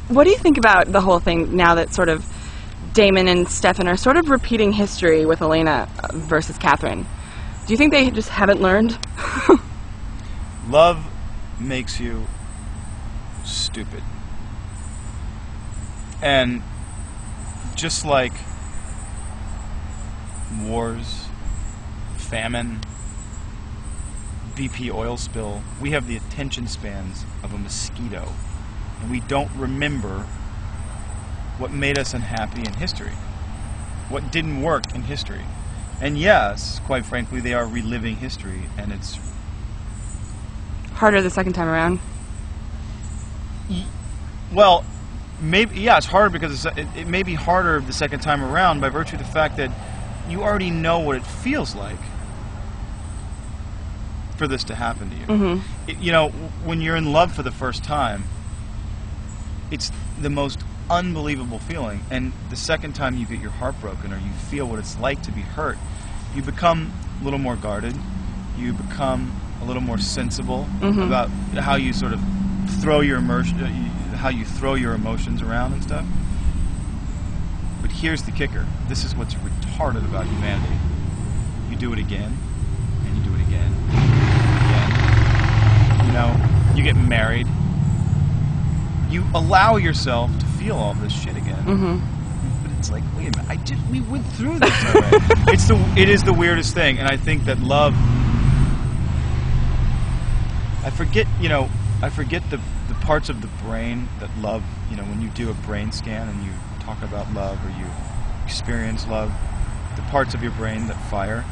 what do you think about the whole thing now that sort of Damon and Stefan are sort of repeating history with Elena versus Catherine? Do you think they just haven't learned? Love makes you stupid. And just like wars, famine, BP oil spill, we have the attention spans of a mosquito. And we don't remember what made us unhappy in history, what didn't work in history. And yes, quite frankly, they are reliving history, and it's harder the second time around. Well, maybe, yeah, it's harder because it may be harder the second time around by virtue of the fact that you already know what it feels like for this to happen to you. Mm-hmm. You know, when you're in love for the first time, it's the most unbelievable feeling, and the second time you get your heart broken or you feel what it's like to be hurt, you become a little more guarded, you become a little more sensible about how you sort of throw your emotions around and stuff. But here's the kicker. This is what's retarded about humanity. You do it again, and you do it again, and again. You know, you get married. You allow yourself to feel all this shit again. But it's like, wait a minute, we went through this already. It is the weirdest thing, and I think that love, I forget the parts of the brain that love, you know, when you do a brain scan and you talk about love or you experience love, the parts of your brain that fire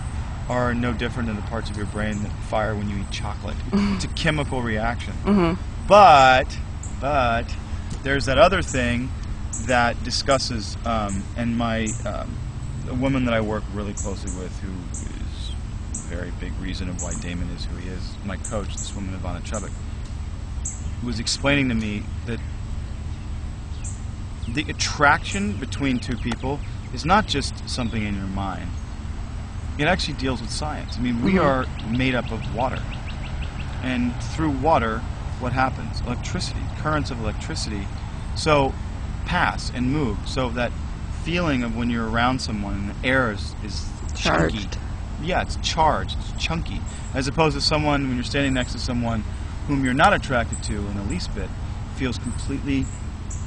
are no different than the parts of your brain that fire when you eat chocolate. It's a chemical reaction. But there's that other thing that discusses, and a woman that I work really closely with, who is a very big reason of why Damon is who he is, my coach, this woman Ivana Chubbuck, was explaining to me that the attraction between two people is not just something in your mind. It actually deals with science. I mean, we are made up of water. And through water, what happens? Electricity, currents of electricity, so pass and move. So that feeling of when you're around someone and the air is chunky. Charged. Yeah, it's charged, it's chunky. As opposed to someone, when you're standing next to someone whom you're not attracted to in the least bit, feels completely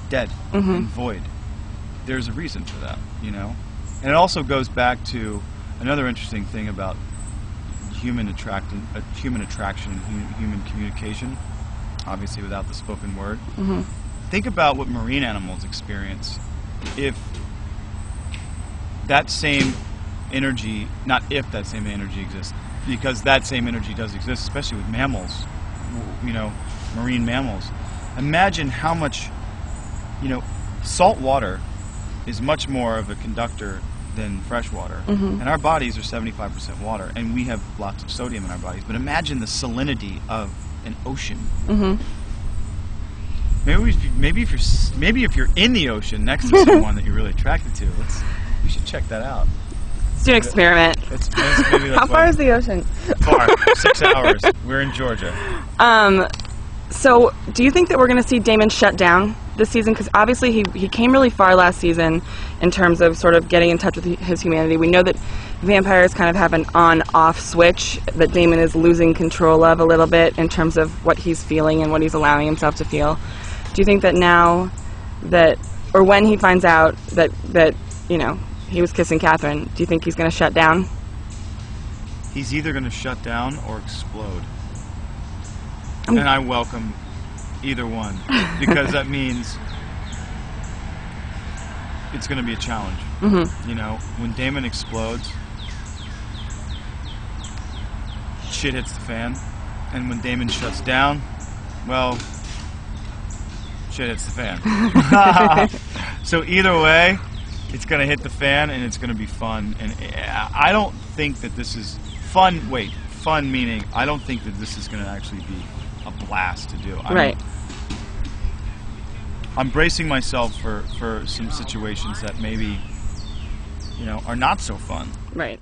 dead and void. There's a reason for that, you know? And it also goes back to another interesting thing about human attraction and human communication, obviously without the spoken word. Think about what marine animals experience. If that same energy, not if that same energy exists, because that same energy does exist, especially with mammals, you know, marine mammals. Imagine how much, you know, salt water is much more of a conductor than fresh water. And our bodies are 75% water, and we have lots of sodium in our bodies. But imagine the salinity of an ocean. Maybe if you're in the ocean next to someone that you're really attracted to, we should check that out. Let's do an experiment. How far is the ocean? Far. 6 hours. We're in Georgia. So, do you think that we're going to see Damon shut down this season? Because obviously he came really far last season in terms of sort of getting in touch with his humanity. We know that vampires kind of have an on-off switch that Damon is losing control of a little bit in terms of what he's feeling and what he's allowing himself to feel. Do you think that now that, or when he finds out that you know, he was kissing Catherine, do you think he's going to shut down? He's either going to shut down or explode. And I welcome either one, because that means it's going to be a challenge. You know, when Damon explodes, shit hits the fan. And when Damon shuts down, well, shit hits the fan. So either way, it's going to hit the fan, and it's going to be fun. And I don't think that this is fun. Wait, fun meaning I don't think that this is going to actually be a blast to do. I'm bracing myself for some situations that maybe, you know, are not so fun. Right.